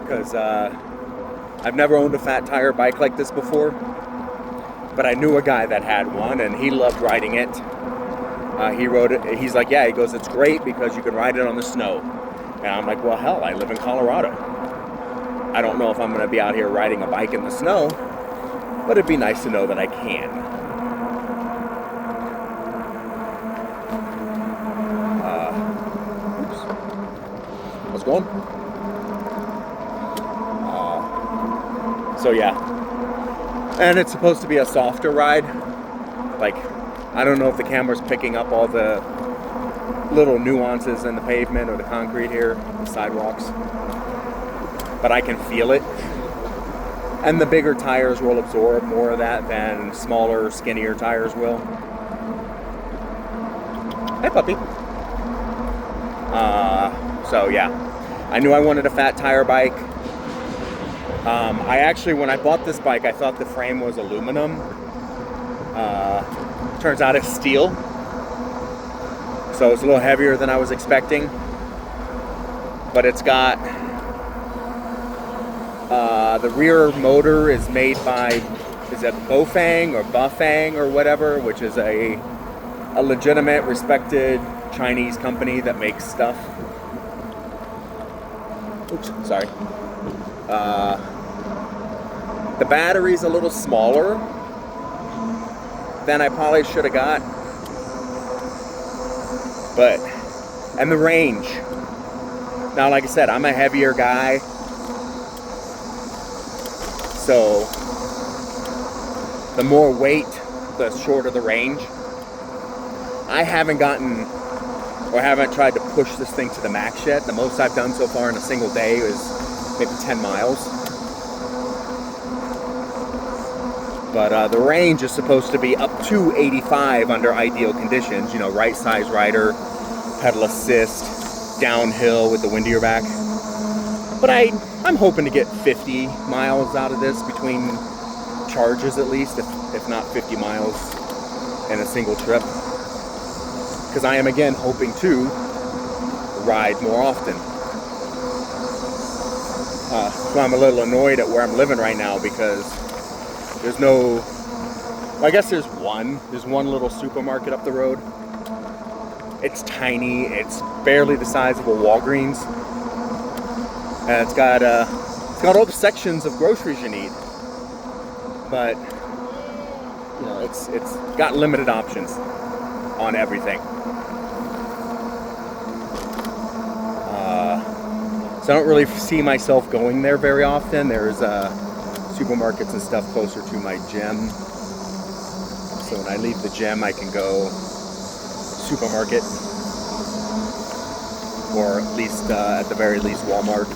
because I've never owned a fat tire bike like this before. But I knew a guy that had one and he loved riding it. He rode it. He's like, yeah, he goes, it's great because you can ride it on the snow. And I'm like, well, hell, I live in Colorado. I don't know if I'm going to be out here riding a bike in the snow, but it'd be nice to know that I can. How's it going? So yeah. And it's supposed to be a softer ride. Like, I don't know if the camera's picking up all the little nuances in the pavement or the concrete here, the sidewalks. But I can feel it. And the bigger tires will absorb more of that than smaller, skinnier tires will. Hey, puppy. So yeah, I knew I wanted a fat tire bike. I actually, when I bought this bike, I thought the frame was aluminum. Turns out it's steel. So it's a little heavier than I was expecting. But it's got, the rear motor is made by, is it Bofang or Bafang or whatever, which is a legitimate, respected Chinese company that makes stuff. Oops, sorry. The battery's a little smaller than I probably should have got. But, and the range. Now, like I said, I'm a heavier guy. So, the more weight, the shorter the range. I haven't gotten, or haven't tried to push this thing to the max yet. The most I've done so far in a single day is maybe 10 miles. But the range is supposed to be up to 85 under ideal conditions. You know, right size rider, pedal assist, downhill with the wind to your back. But I'm hoping to get 50 miles out of this between charges at least, if not 50 miles in a single trip. Because I am again hoping to ride more often. So I'm a little annoyed at where I'm living right now because there's no, well, I guess there's one little supermarket up the road. It's tiny, it's barely the size of a Walgreens. And it's got all the sections of groceries you need. But, you know, it's got limited options on everything. So I don't really see myself going there very often. There's supermarkets and stuff closer to my gym. So when I leave the gym, I can go supermarket, or at least at the very least Walmart,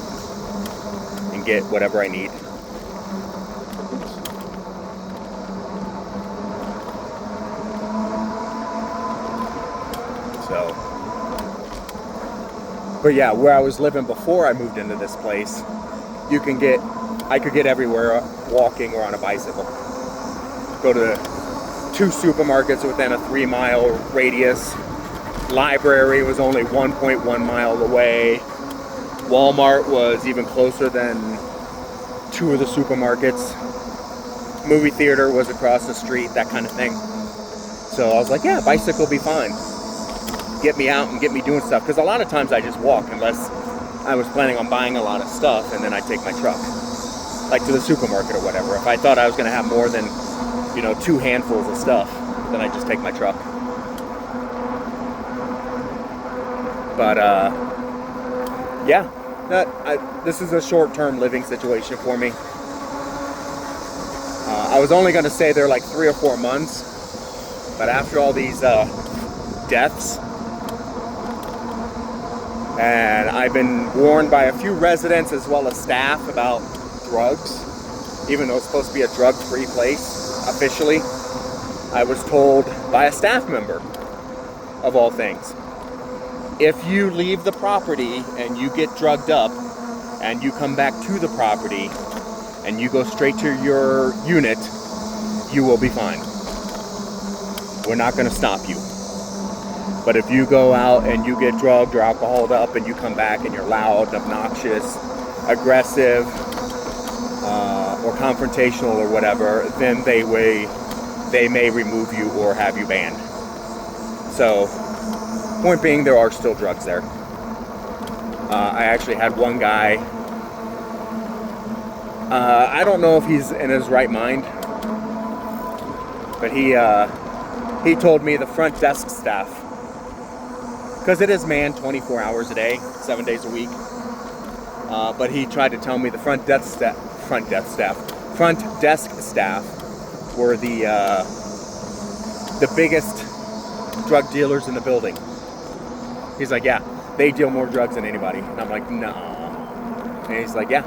and get whatever I need. So, but yeah, where I was living before I moved into this place, I could get everywhere walking or on a bicycle. Go to 2 supermarkets within a 3-mile radius. Library was only 1.1 mile away. Walmart was even closer than 2 of the supermarkets. Movie theater was across the street, that kind of thing. So I was like, yeah, bicycle will be fine. Get me out and get me doing stuff. Because a lot of times I just walk unless I was planning on buying a lot of stuff, and then I take my truck. Like to the supermarket or whatever. If I thought I was going to have more than, 2 handfuls of stuff, then I just take my truck. But, yeah, this is a short-term living situation for me. I was only going to stay there like 3 or 4 months, but after all these deaths, and I've been warned by a few residents as well as staff about drugs, even though it's supposed to be a drug-free place officially. I was told by a staff member of all things. If you leave the property and you get drugged up and you come back to the property and you go straight to your unit, you will be fine. We're not going to stop you. But if you go out and you get drugged or alcoholed up and you come back and you're loud, obnoxious, aggressive, or confrontational or whatever, then they may remove you or have you banned. So, point being, there are still drugs there. I actually had one guy, I don't know if he's in his right mind, but he told me the front desk staff, because it is manned 24 hours a day, 7 days a week, but he tried to tell me the front desk staff were the biggest drug dealers in the building. He's like, yeah, they deal more drugs than anybody. And I'm like, no. And he's like, yeah.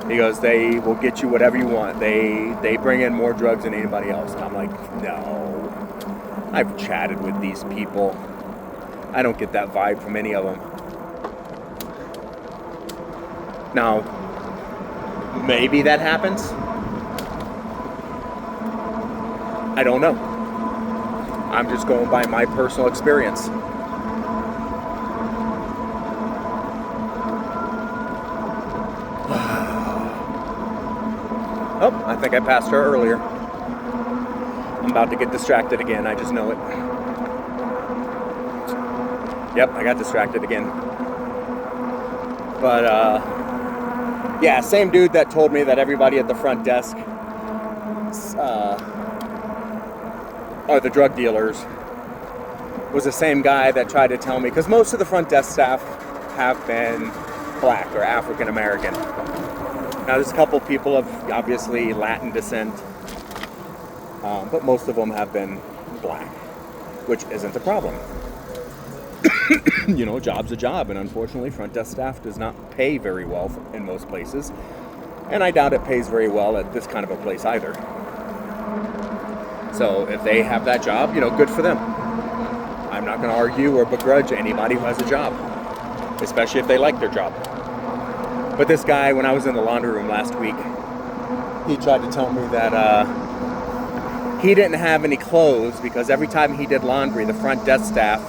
He goes, they will get you whatever you want. They bring in more drugs than anybody else. And I'm like, no. I've chatted with these people. I don't get that vibe from any of them. Now, maybe that happens. I don't know. I'm just going by my personal experience. Oh, I think I passed her earlier. I'm about to get distracted again. I just know it. Yep, I got distracted again. But, yeah, same dude that told me that everybody at the front desk are the drug dealers was the same guy that tried to tell me, because most of the front desk staff have been black or African American. Now, there's a couple people of obviously Latin descent, but most of them have been black, which isn't a problem. You know, job's a job, and unfortunately, front desk staff does not pay very well in most places, and I doubt it pays very well at this kind of a place either. So, if they have that job, you know, good for them. I'm not going to argue or begrudge anybody who has a job, especially if they like their job. But this guy, when I was in the laundry room last week, he tried to tell me that he didn't have any clothes because every time he did laundry, the front desk staff,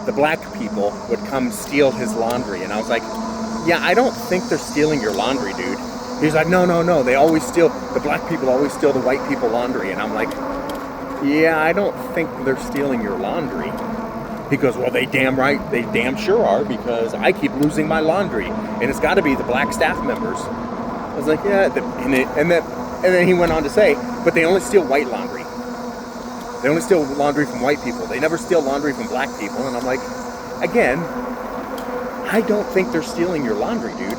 the black people, would come steal his laundry. And I was like, yeah, I don't think they're stealing your laundry, dude. He's like, no, they always steal, the black people always steal the white people laundry. And I'm like, yeah, I don't think they're stealing your laundry. He goes, well, they damn sure are, because I keep losing my laundry, and it's got to be the black staff members. I was like, yeah, and then he went on to say, but they only steal white laundry. They only steal laundry from white people. They never steal laundry from black people. And I'm like, again, I don't think they're stealing your laundry, dude.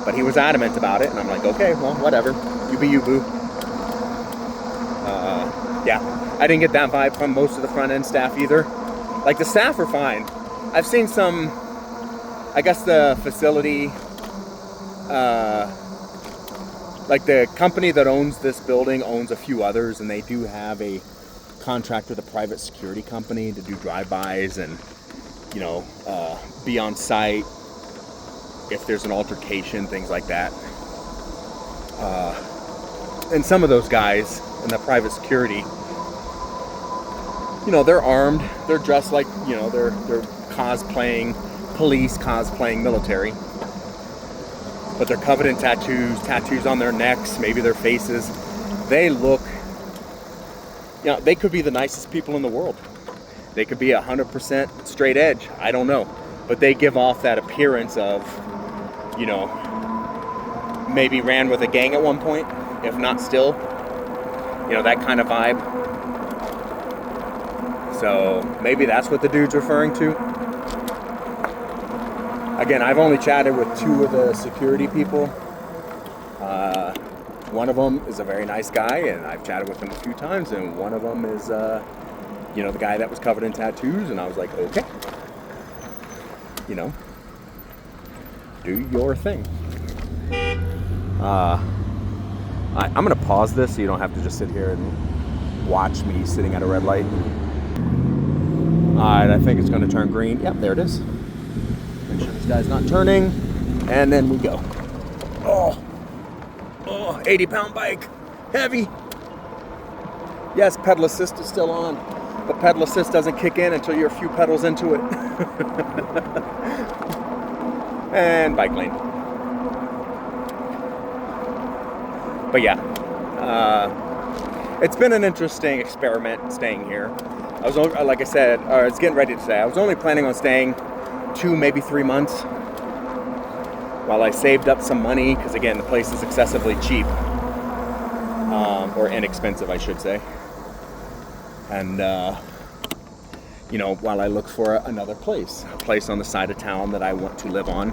But he was adamant about it, and I'm like, okay, well, whatever. You be you, boo. Yeah, I didn't get that vibe from most of the front end staff either. Like, the staff are fine. I've seen some, I guess the facility, like the company that owns this building owns a few others, and they do have a contract with a private security company to do drive-bys and, you know, be on site if there's an altercation, things like that. And some of those guys in the private security, you know, they're armed, they're dressed like, you know, they're cosplaying police, cosplaying military, but they're covered in tattoos on their necks, maybe their faces. They look, you know, they could be the nicest people in the world. They could be 100% straight edge, I don't know, but they give off that appearance of, you know, maybe ran with a gang at one point, if not still, you know, that kind of vibe. So maybe that's what the dude's referring to. Again, I've only chatted with two of the security people. One of them is a very nice guy, and I've chatted with him a few times, and one of them is, you know, the guy that was covered in tattoos, and I was like, okay. You know, do your thing. I'm going to pause this so you don't have to just sit here and watch me sitting at a red light. Alright, I think it's going to turn green. Yep, there it is. Make sure this guy's not turning. And then we go. Oh, 80-pound bike. Heavy. Yes, pedal assist is still on. But pedal assist doesn't kick in until you're a few pedals into it. And bike lane. But yeah, it's been an interesting experiment staying here. I was, like I said, I was getting ready to say, I was only planning on staying 2, maybe 3 months while I saved up some money, because again, the place is excessively cheap, or inexpensive, I should say. And, you know, while I look for another place, a place on the side of town that I want to live on,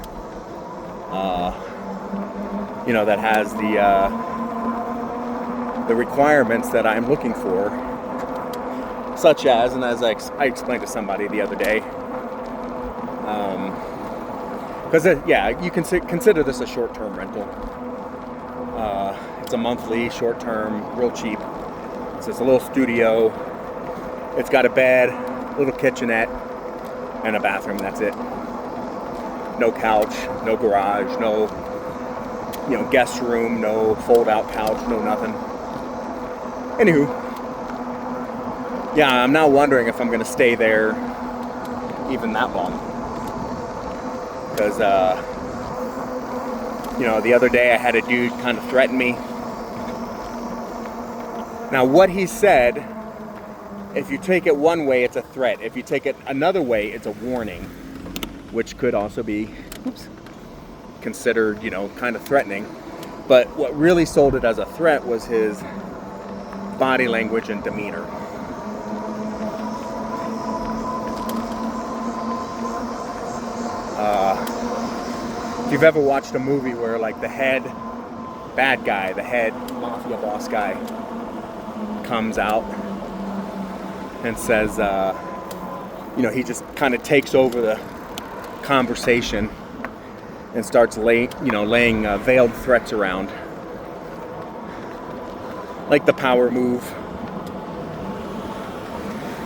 you know, that has the requirements that I'm looking for, such as, and as I explained to somebody the other day, because yeah, you can consider this a short-term rental. It's a monthly, short-term, real cheap. So it's a little studio. It's got a bed, little kitchenette, and a bathroom. That's it. No couch, no garage, no, you know, guest room, no fold-out couch, no nothing. Anywho, yeah, I'm now wondering if I'm going to stay there even that long. Because, you know, the other day I had a dude kind of threaten me. Now, what he said, if you take it one way, it's a threat. If you take it another way, it's a warning, which could also be, considered, you know, kind of threatening. But what really sold it as a threat was his body language and demeanor. If you've ever watched a movie where, like, the head bad guy, the head mafia boss guy comes out and says, you know, he just kind of takes over the conversation and starts laying veiled threats around, like the power move.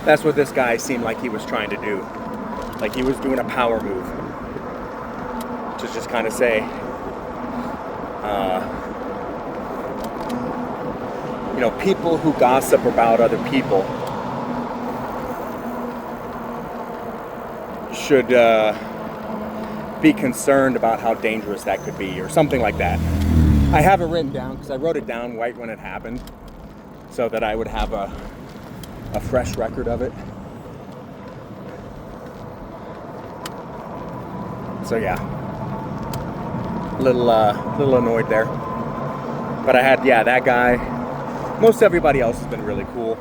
That's what this guy seemed like he was trying to do. Like he was doing a power move to just kind of say, you know, people who gossip about other people should be concerned about how dangerous that could be, or something like that. I have it written down because I wrote it down right when it happened so that I would have a fresh record of it. So yeah, little annoyed there. But I had, yeah, that guy. Most everybody else has been really cool.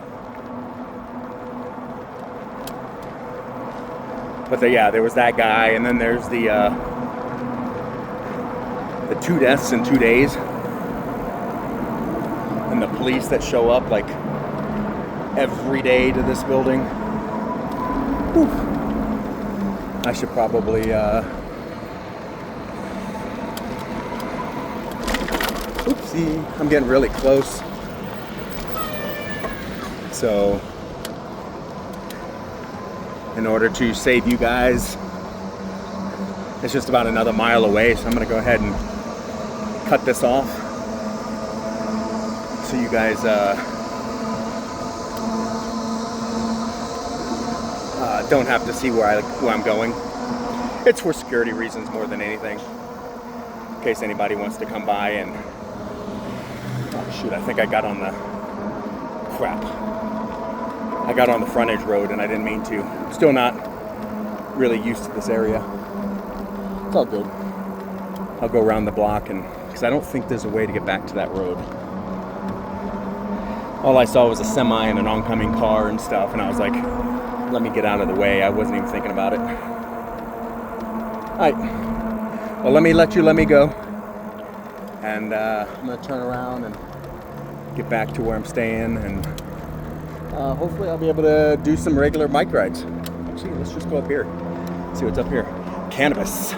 But there was that guy, and then there's the 2 deaths in 2 days, and the police that show up like every day to this building. Whew. I should probably oopsie, I'm getting really close. So in order to save you guys, it's just about another mile away, so I'm gonna go ahead and cut this off so you guys don't have to see where I'm going. It's for security reasons more than anything, in case anybody wants to come by and, oh shoot, I think I got on the frontage road and I didn't mean to. I'm still not really used to this area. It's all good. I'll go around the block, and because I don't think there's a way to get back to that road. All I saw was a semi and an oncoming car and stuff, and I was like, let me get out of the way. I wasn't even thinking about it. Alright. Well, let me go. And I'm going to turn around and get back to where I'm staying, and hopefully I'll be able to do some regular bike rides. Actually, let's just go up here. See what's up here. Cannabis.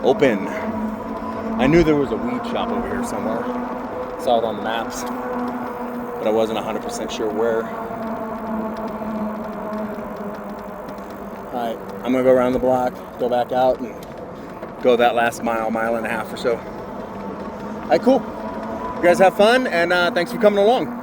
Open. I knew there was a weed shop over here somewhere. Saw it on the maps, but I wasn't 100% sure where. All right, I'm gonna go around the block, go back out, and go that last mile and a half or so. All right, cool. You guys have fun, and thanks for coming along.